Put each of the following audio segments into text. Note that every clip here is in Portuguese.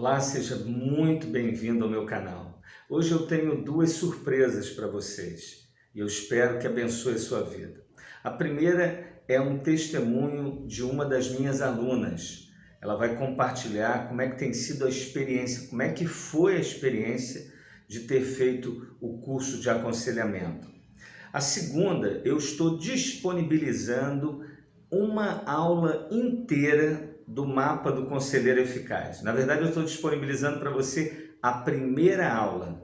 Olá, seja muito bem-vindo ao meu canal. Hoje eu tenho duas surpresas para vocês e eu espero que abençoe a sua vida. A primeira é um testemunho de uma das minhas alunas. Ela vai compartilhar como é que tem sido a experiência, como é que foi a experiência de ter feito o curso de aconselhamento. A segunda, eu estou disponibilizando uma aula inteira do mapa do conselheiro eficaz. Na verdade, eu estou disponibilizando para você a primeira aula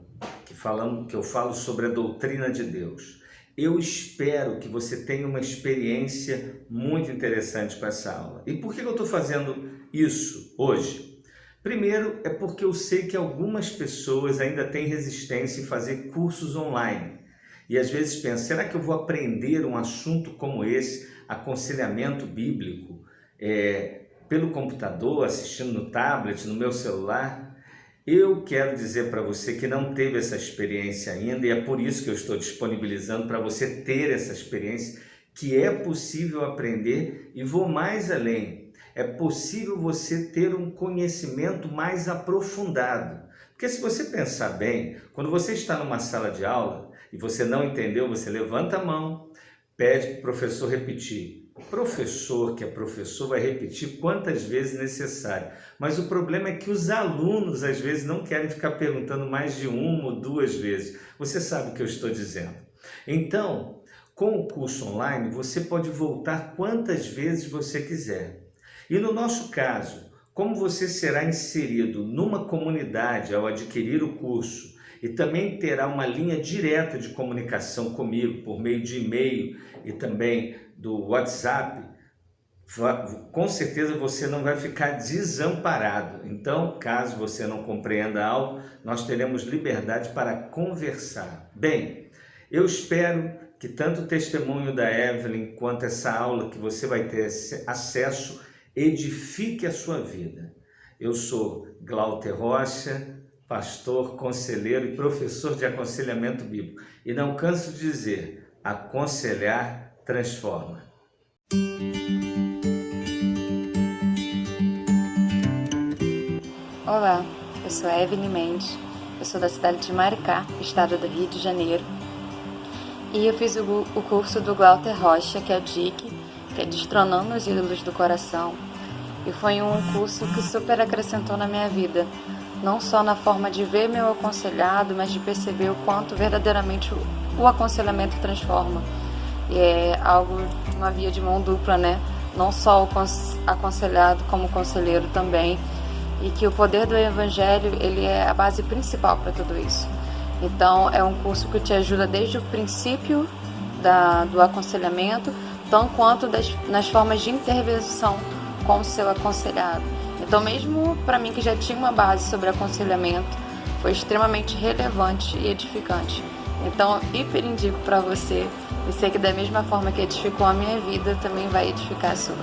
que eu falo sobre a doutrina de Deus. Eu espero que você tenha uma experiência muito interessante com essa aula. E por que eu estou fazendo isso hoje? Primeiro, é porque eu sei que algumas pessoas ainda têm resistência em fazer cursos online. E às vezes pensam, será que eu vou aprender um assunto como esse, aconselhamento bíblico, pelo computador, assistindo no tablet, no meu celular? Eu quero dizer para você que não teve essa experiência ainda e é por isso que eu estou disponibilizando para você ter essa experiência, que é possível aprender e vou mais além. É possível você ter um conhecimento mais aprofundado. Porque se você pensar bem, quando você está numa sala de aula e você não entendeu, você levanta a mão, pede para o professor repetir. O professor, que é professor, vai repetir quantas vezes necessário. Mas o problema é que os alunos, às vezes, não querem ficar perguntando mais de uma ou duas vezes. Você sabe o que eu estou dizendo. Então, com o curso online, você pode voltar quantas vezes você quiser. E no nosso caso, como você será inserido numa comunidade ao adquirir o curso e também terá uma linha direta de comunicação comigo por meio de e-mail e também do WhatsApp, com certeza você não vai ficar desamparado. Então, caso você não compreenda algo, nós teremos liberdade para conversar. Bem, eu espero que tanto o testemunho da Evelyn quanto essa aula que você vai ter acesso edifique a sua vida. Eu sou Glauter Rocha, pastor, conselheiro e professor de aconselhamento bíblico. E não canso de dizer, aconselhar transforma. Olá, eu sou a Evelyn Mendes, eu sou da cidade de Maricá, estado do Rio de Janeiro. E eu fiz o curso do Glauter Rocha, que é o DIC, que é Destronando os Ídolos do Coração. E foi um curso que super acrescentou na minha vida, não só na forma de ver meu aconselhado, mas de perceber o quanto verdadeiramente o aconselhamento transforma. E é algo, uma via de mão dupla, né? Não só o aconselhado, como o conselheiro também. E que o poder do Evangelho, ele é a base principal para tudo isso. Então, é um curso que te ajuda desde o princípio do aconselhamento, tão quanto nas formas de intervenção com o seu aconselhado. Então, mesmo para mim que já tinha uma base sobre aconselhamento, foi extremamente relevante e edificante. Então, hiper indico para você, e sei que da mesma forma que edificou a minha vida, também vai edificar a sua.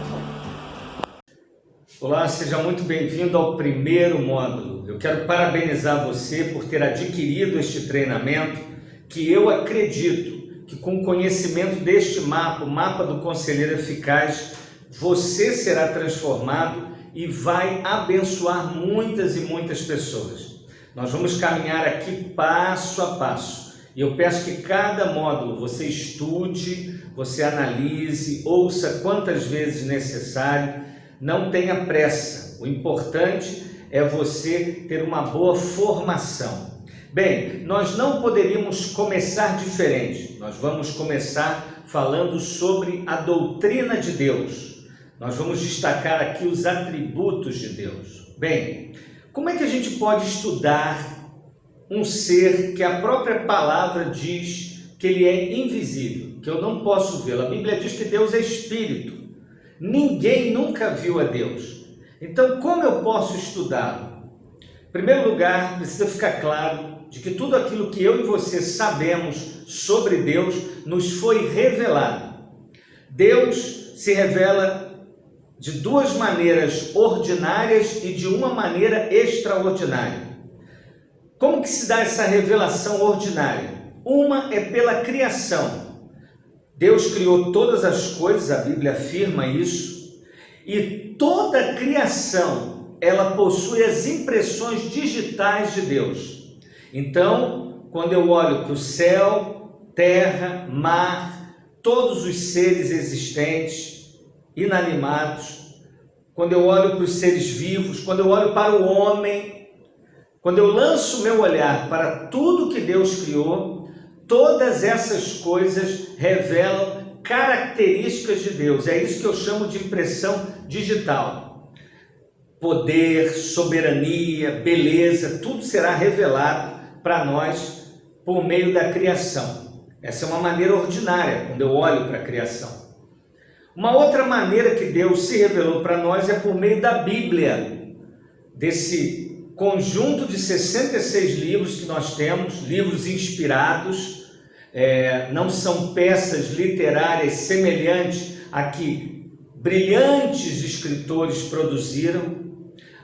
Olá, seja muito bem-vindo ao primeiro módulo. Eu quero parabenizar você por ter adquirido este treinamento, que eu acredito que com o conhecimento deste mapa, o mapa do conselheiro eficaz, você será transformado e vai abençoar muitas e muitas pessoas. Nós vamos caminhar aqui passo a passo. E eu peço que cada módulo você estude, você analise, ouça quantas vezes necessário. Não tenha pressa, o importante é você ter uma boa formação. Bem, nós não poderíamos começar diferente, nós vamos começar falando sobre a doutrina de Deus. Nós vamos destacar aqui os atributos de Deus. Bem, como é que a gente pode estudar um ser que a própria palavra diz que ele é invisível, que eu não posso vê-lo? A Bíblia diz que Deus é espírito. Ninguém nunca viu a Deus. Então, como eu posso estudá-lo? Em primeiro lugar, precisa ficar claro de que tudo aquilo que eu e você sabemos sobre Deus nos foi revelado. Deus se revela de duas maneiras ordinárias e de uma maneira extraordinária. Como que se dá essa revelação ordinária? Uma é pela criação. Deus criou todas as coisas, a Bíblia afirma isso, e toda a criação ela possui as impressões digitais de Deus. Então, quando eu olho para o céu, terra, mar, todos os seres existentes, inanimados, quando eu olho para os seres vivos, quando eu olho para o homem, quando eu lanço meu olhar para tudo que Deus criou, todas essas coisas revelam características de Deus. É isso que eu chamo de impressão digital. Poder, soberania, beleza, tudo será revelado para nós por meio da criação. Essa é uma maneira ordinária, quando eu olho para a criação. Uma outra maneira que Deus se revelou para nós é por meio da Bíblia, desse conjunto de 66 livros que nós temos, livros inspirados, não são peças literárias semelhantes a que brilhantes escritores produziram.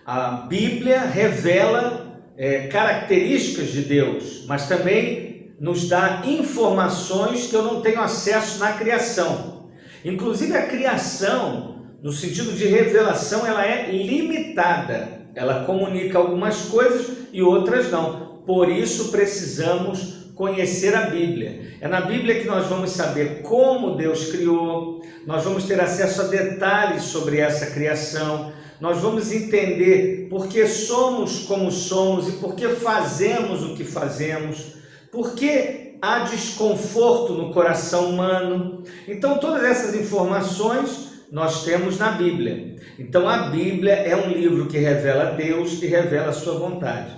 A Bíblia revela características de Deus, mas também nos dá informações que eu não tenho acesso na criação. Inclusive a criação, no sentido de revelação, ela é limitada. Ela comunica algumas coisas e outras não. Por isso precisamos conhecer a Bíblia. É na Bíblia que nós vamos saber como Deus criou, nós vamos ter acesso a detalhes sobre essa criação, nós vamos entender por que somos como somos e por que fazemos o que fazemos, por que há desconforto no coração humano. Então, todas essas informações nós temos na Bíblia. Então, a Bíblia é um livro que revela Deus e revela a sua vontade.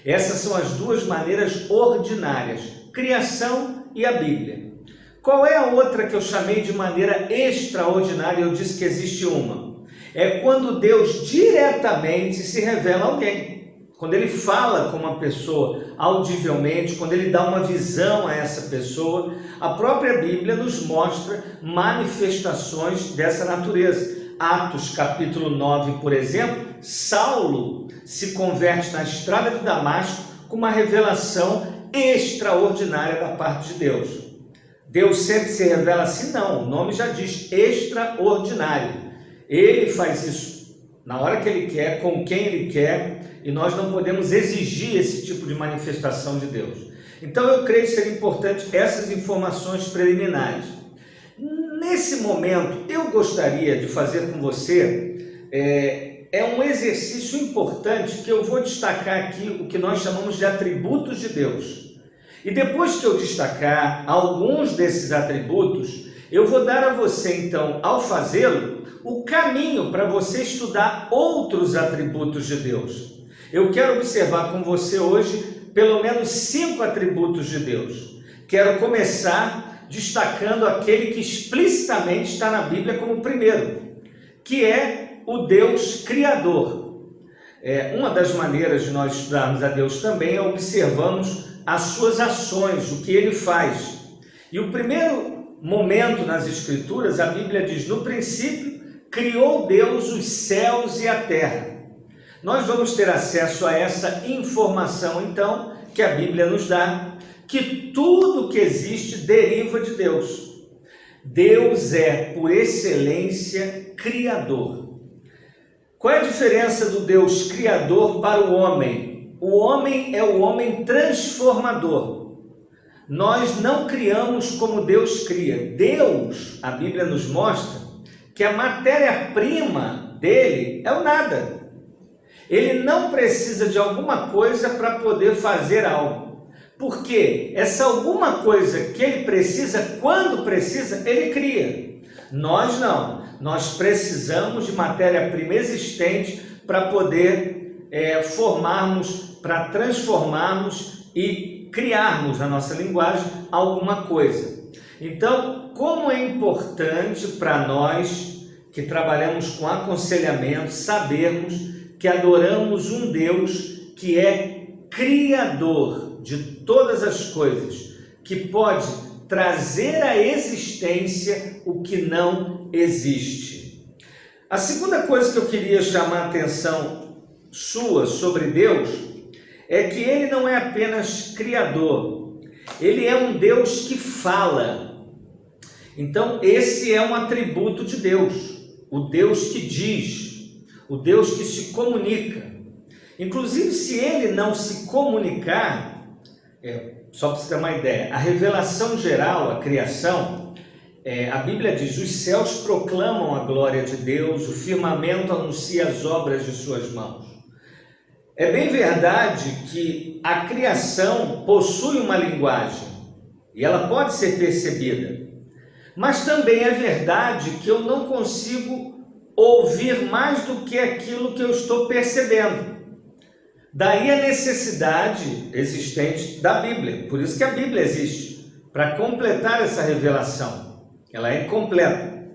Essas são as duas maneiras ordinárias, criação e a Bíblia. Qual é a outra que eu chamei de maneira extraordinária? Eu disse que existe uma. É quando Deus diretamente se revela a alguém. Quando Ele fala com uma pessoa audivelmente, quando Ele dá uma visão a essa pessoa, a própria Bíblia nos mostra manifestações dessa natureza. Atos capítulo 9, por exemplo, Saulo se converte na estrada de Damasco com uma revelação extraordinária da parte de Deus. Deus sempre se revela assim? Não, o nome já diz extraordinário. Ele faz isso na hora que Ele quer, com quem Ele quer, e nós não podemos exigir esse tipo de manifestação de Deus. Então eu creio ser importante essas informações preliminares. Nesse momento, eu gostaria de fazer com você um exercício importante que eu vou destacar aqui, o que nós chamamos de atributos de Deus. E depois que eu destacar alguns desses atributos, eu vou dar a você, então, ao fazê-lo, o caminho para você estudar outros atributos de Deus. Eu quero observar com você hoje pelo menos 5 atributos de Deus. Quero começar destacando aquele que explicitamente está na Bíblia como o primeiro, que é o Deus Criador. Uma das maneiras de nós estudarmos a Deus também é observarmos as suas ações, o que Ele faz. E o primeiro momento nas Escrituras, a Bíblia diz, no princípio, criou Deus os céus e a terra. Nós vamos ter acesso a essa informação, então, que a Bíblia nos dá, que tudo que existe deriva de Deus. Deus é, por excelência, Criador. Qual é a diferença do Deus Criador para o homem? O homem é o homem transformador. Nós não criamos como Deus cria. Deus, a Bíblia nos mostra, que a matéria-prima dele é o nada. Ele não precisa de alguma coisa para poder fazer algo. Porque essa alguma coisa que ele precisa, quando precisa, ele cria. Nós não. Nós precisamos de matéria-prima existente para poder formarmos, para transformarmos e criarmos na nossa linguagem alguma coisa. Então, como é importante para nós que trabalhamos com aconselhamento sabermos que adoramos um Deus que é Criador de todas as coisas, que pode trazer à existência o que não existe. A segunda coisa que eu queria chamar a atenção sua sobre Deus é que Ele não é apenas Criador, Ele é um Deus que fala. Então esse é um atributo de Deus, o Deus que diz, o Deus que se comunica. Inclusive, se ele não se comunicar, só para você ter uma ideia, a revelação geral, a criação, a Bíblia diz, os céus proclamam a glória de Deus, o firmamento anuncia as obras de suas mãos. É bem verdade que a criação possui uma linguagem e ela pode ser percebida, mas também é verdade que eu não consigo ouvir mais do que aquilo que eu estou percebendo. Daí a necessidade existente da Bíblia. Por isso que a Bíblia existe, para completar essa revelação. Ela é completa.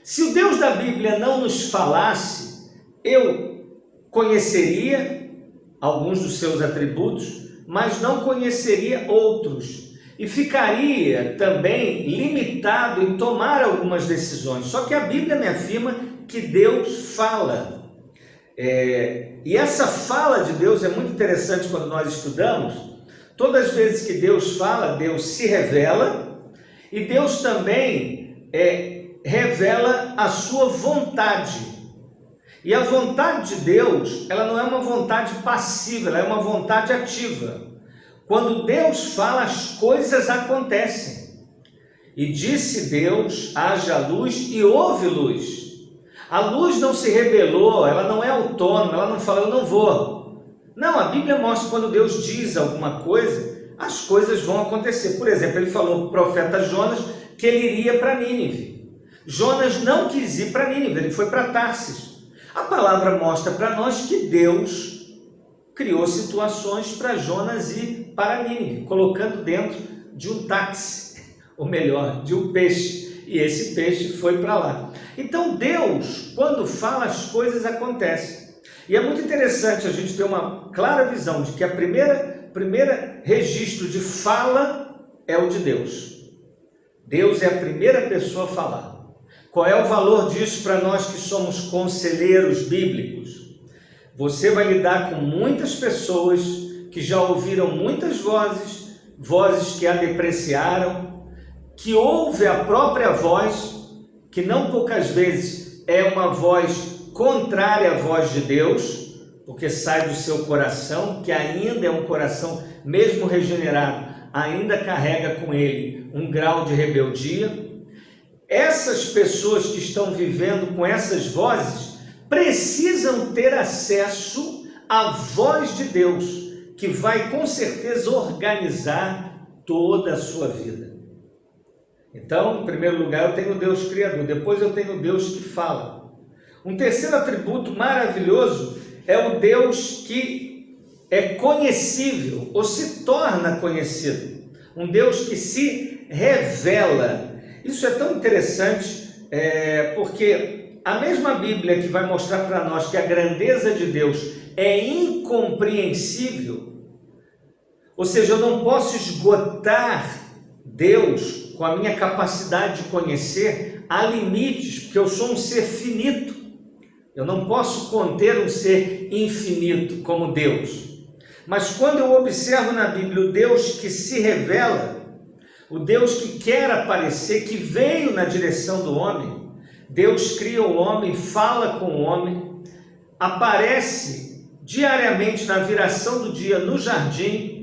Se o Deus da Bíblia não nos falasse, eu conheceria alguns dos seus atributos, mas não conheceria outros. E ficaria também limitado em tomar algumas decisões. Só que a Bíblia me afirma que Deus fala. E essa fala de Deus é muito interessante quando nós estudamos. Todas as vezes que Deus fala, Deus se revela e Deus também revela a sua vontade. E a vontade de Deus, ela não é uma vontade passiva, ela é uma vontade ativa. Quando Deus fala, as coisas acontecem. E disse Deus, haja luz e houve luz. A luz não se rebelou, ela não é autônoma, ela não fala, eu não vou. Não, a Bíblia mostra que quando Deus diz alguma coisa, as coisas vão acontecer. Por exemplo, ele falou para o profeta Jonas que ele iria para Nínive. Jonas não quis ir para Nínive, ele foi para Tarsis. A palavra mostra para nós que Deus criou situações para Jonas ir para Nínive, colocando dentro de um táxi, ou melhor, de um peixe. E esse peixe foi para lá. Então Deus, quando fala, as coisas acontecem. E é muito interessante a gente ter uma clara visão de que a primeira registro de fala é o de Deus. Deus é a primeira pessoa a falar. Qual é o valor disso para nós que somos conselheiros bíblicos? Você vai lidar com muitas pessoas que já ouviram muitas vozes que a depreciaram, que ouve a própria voz, que não poucas vezes é uma voz contrária à voz de Deus, porque sai do seu coração, que ainda é um coração, mesmo regenerado, ainda carrega com ele um grau de rebeldia. Essas pessoas que estão vivendo com essas vozes precisam ter acesso à voz de Deus, que vai com certeza organizar toda a sua vida. Então, em primeiro lugar, eu tenho o Deus Criador, depois eu tenho o Deus que fala. Um terceiro atributo maravilhoso é o Deus que é conhecível, ou se torna conhecido. Um Deus que se revela. Isso é tão interessante, porque a mesma Bíblia que vai mostrar para nós que a grandeza de Deus é incompreensível, ou seja, eu não posso esgotar Deus com a minha capacidade de conhecer, há limites, porque eu sou um ser finito. Eu não posso conter um ser infinito como Deus. Mas quando eu observo na Bíblia o Deus que se revela, o Deus que quer aparecer, que veio na direção do homem, Deus cria o homem, fala com o homem, aparece diariamente na viração do dia no jardim.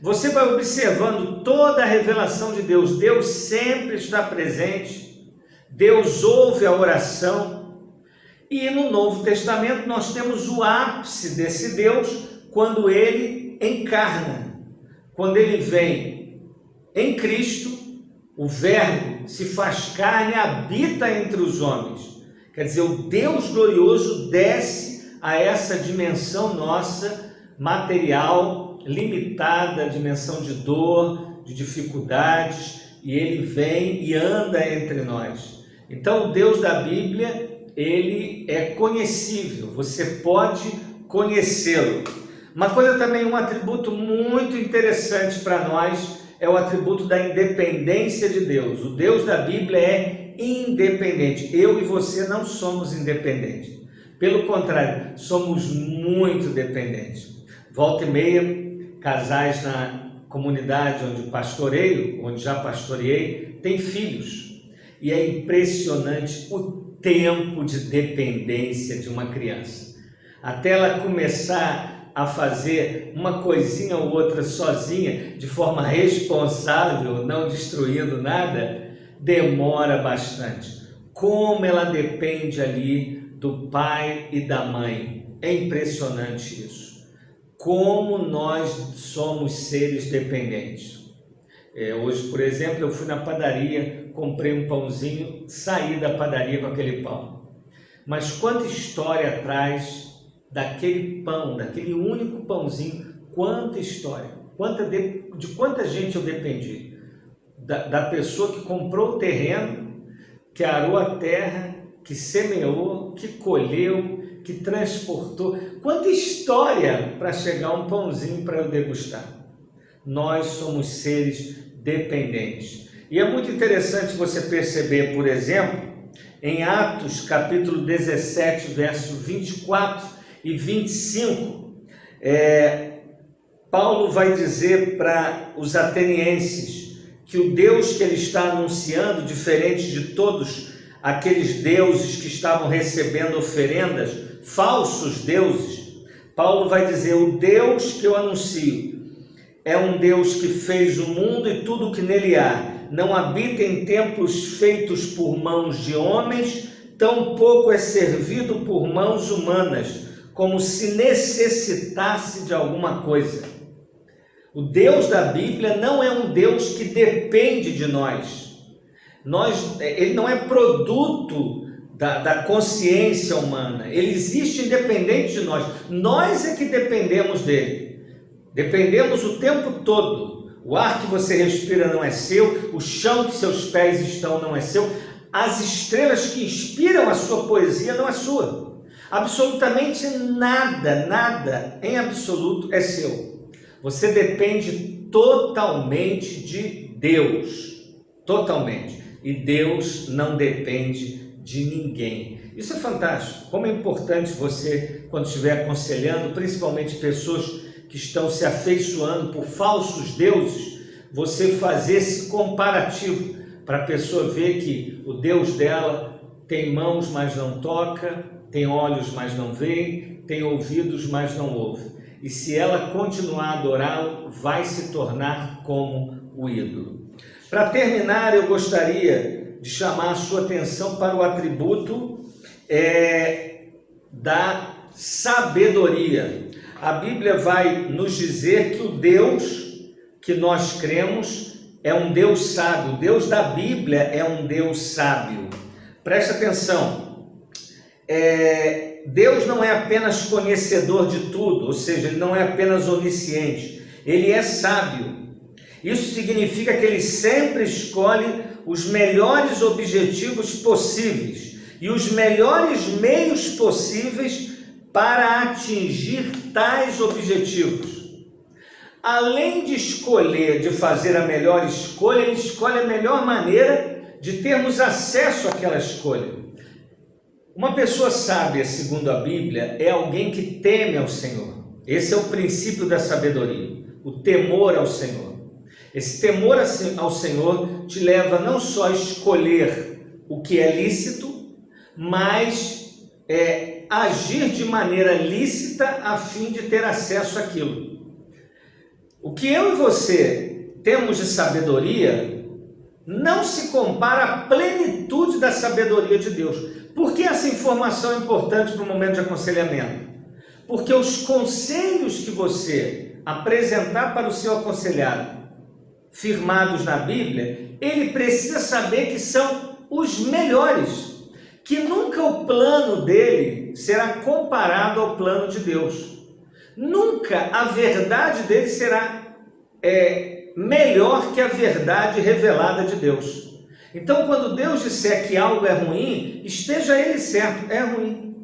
Você vai observando toda a revelação de Deus. Deus sempre está presente. Deus ouve a oração. E no Novo Testamento nós temos o ápice desse Deus quando ele encarna. Quando ele vem em Cristo, o Verbo se faz carne e habita entre os homens. Quer dizer, o Deus glorioso desce a essa dimensão nossa, material, limitada, dimensão de dor, de dificuldades, e ele vem e anda entre nós. Então o Deus da Bíblia, ele é conhecível, você pode conhecê-lo. Uma coisa também, um atributo muito interessante para nós, é o atributo da independência de Deus. O Deus da Bíblia é independente. Eu e você não somos independentes. Pelo contrário, somos muito dependentes. Volta e meia, casais na comunidade onde pastoreio, onde já pastoreei, têm filhos. E é impressionante o tempo de dependência de uma criança. Até ela começar a fazer uma coisinha ou outra sozinha, de forma responsável, não destruindo nada, demora bastante. Como ela depende ali do pai e da mãe. É impressionante isso. Como nós somos seres dependentes. Hoje, por exemplo, eu fui na padaria, comprei um pãozinho, saí da padaria com aquele pão. Mas quanta história atrás daquele pão, daquele único pãozinho, quanta história, de quanta gente eu dependi. Da pessoa que comprou o terreno, que arou a terra, que semeou, que colheu, que transportou. Quanta história para chegar um pãozinho para eu degustar. Nós somos seres dependentes. E é muito interessante você perceber, por exemplo, em Atos capítulo 17, verso 24 e 25, Paulo vai dizer para os atenienses que o Deus que ele está anunciando, diferente de todos aqueles deuses que estavam recebendo oferendas, falsos deuses, Paulo vai dizer: o Deus que eu anuncio é um Deus que fez o mundo e tudo o que nele há. Não habita em templos feitos por mãos de homens, tampouco é servido por mãos humanas, como se necessitasse de alguma coisa. O Deus da Bíblia não é um Deus que depende de nós. Ele não é produto da consciência humana. Ele existe independente de nós. Nós é que dependemos dele. Dependemos o tempo todo. O ar que você respira não é seu, o chão que seus pés estão não é seu, as estrelas que inspiram a sua poesia não é sua. Absolutamente nada, nada em absoluto é seu. Você depende totalmente de Deus. Totalmente. E Deus não depende de ninguém. Isso é fantástico. Como é importante você, quando estiver aconselhando, principalmente pessoas que estão se afeiçoando por falsos deuses, você fazer esse comparativo para a pessoa ver que o Deus dela tem mãos, mas não toca, tem olhos, mas não vê, tem ouvidos, mas não ouve. E se ela continuar a adorá-lo, vai se tornar como o ídolo. Para terminar, eu gostaria de chamar a sua atenção para o atributo da sabedoria. A Bíblia vai nos dizer que o Deus que nós cremos é um Deus sábio. O Deus da Bíblia é um Deus sábio. Presta atenção. Deus não é apenas conhecedor de tudo, ou seja, Ele não é apenas onisciente. Ele é sábio. Isso significa que Ele sempre escolhe os melhores objetivos possíveis e os melhores meios possíveis para atingir tais objetivos. Além de escolher, de fazer a melhor escolha, Ele escolhe a melhor maneira de termos acesso àquela escolha. Uma pessoa sábia, segundo a Bíblia, é alguém que teme ao Senhor. Esse é o princípio da sabedoria, o temor ao Senhor. Esse temor ao Senhor te leva não só a escolher o que é lícito, mas agir de maneira lícita a fim de ter acesso àquilo. O que eu e você temos de sabedoria não se compara à plenitude da sabedoria de Deus. Por que essa informação é importante para o momento de aconselhamento? Porque os conselhos que você apresentar para o seu aconselhado, firmados na Bíblia, ele precisa saber que são os melhores, que nunca o plano dele será comparado ao plano de Deus. Nunca a verdade dele será melhor que a verdade revelada de Deus. Então, quando Deus disser que algo é ruim, esteja ele certo, é ruim.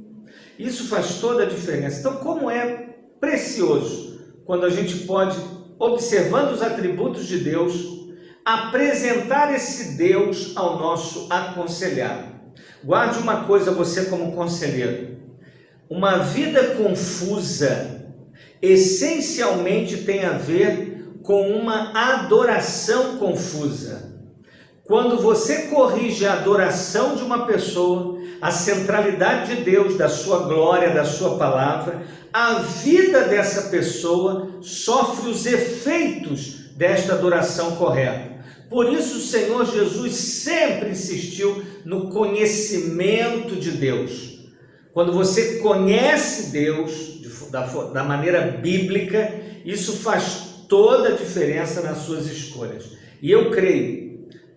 Isso faz toda a diferença. Então, como é precioso quando a gente pode, observando os atributos de Deus, apresentar esse Deus ao nosso aconselhado. Guarde uma coisa, você como conselheiro: uma vida confusa essencialmente tem a ver com uma adoração confusa. Quando você corrige a adoração de uma pessoa, a centralidade de Deus, da sua glória, da sua palavra, a vida dessa pessoa sofre os efeitos desta adoração correta. Por isso o Senhor Jesus sempre insistiu no conhecimento de Deus. Quando você conhece Deus da maneira bíblica, isso faz toda a diferença nas suas escolhas. E eu creio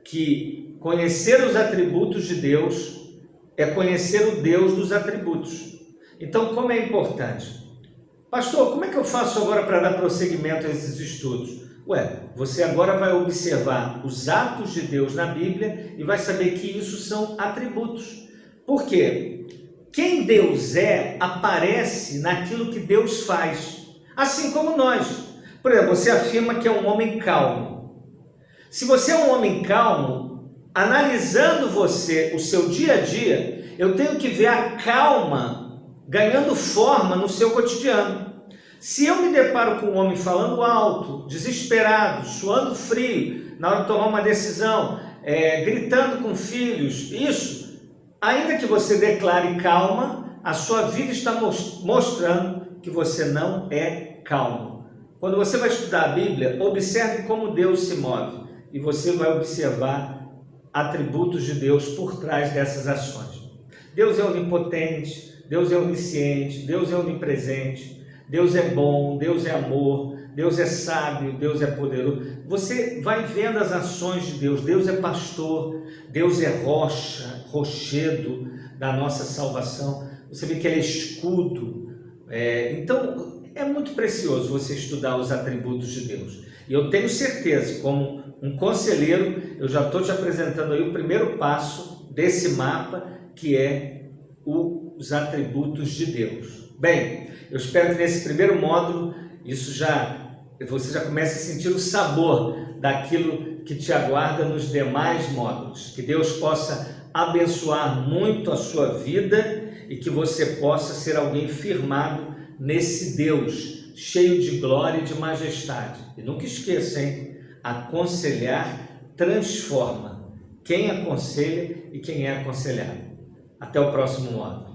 que conhecer os atributos de Deus é conhecer o Deus dos atributos. Então, como é importante? Pastor, como é que eu faço agora para dar prosseguimento a esses estudos? Você agora vai observar os atos de Deus na Bíblia e vai saber que isso são atributos. Por quê? Quem Deus é aparece naquilo que Deus faz, assim como nós. Por exemplo, você afirma que é um homem calmo. Se você é um homem calmo, analisando você, o seu dia a dia, eu tenho que ver a calma ganhando forma no seu cotidiano. Se eu me deparo com um homem falando alto, desesperado, suando frio, na hora de tomar uma decisão, gritando com filhos, isso, ainda que você declare calma, a sua vida está mostrando que você não é calmo. Quando você vai estudar a Bíblia, observe como Deus se move. E você vai observar atributos de Deus por trás dessas ações. Deus é onipotente, Deus é onisciente, Deus é onipresente, Deus é bom, Deus é amor, Deus é sábio, Deus é poderoso. Você vai vendo as ações de Deus. Deus é pastor, Deus é rocha, rochedo da nossa salvação. Você vê que Ele é escudo. Então, é muito precioso você estudar os atributos de Deus. E eu tenho certeza, como um conselheiro, eu já estou te apresentando aí o primeiro passo desse mapa, que é os atributos de Deus. Bem, eu espero que nesse primeiro módulo, você já comece a sentir o sabor daquilo que te aguarda nos demais módulos. Que Deus possa abençoar muito a sua vida e que você possa ser alguém firmado nesse Deus, cheio de glória e de majestade. E nunca esqueça, hein? Aconselhar transforma. Quem aconselha e quem é aconselhado. Até o próximo módulo.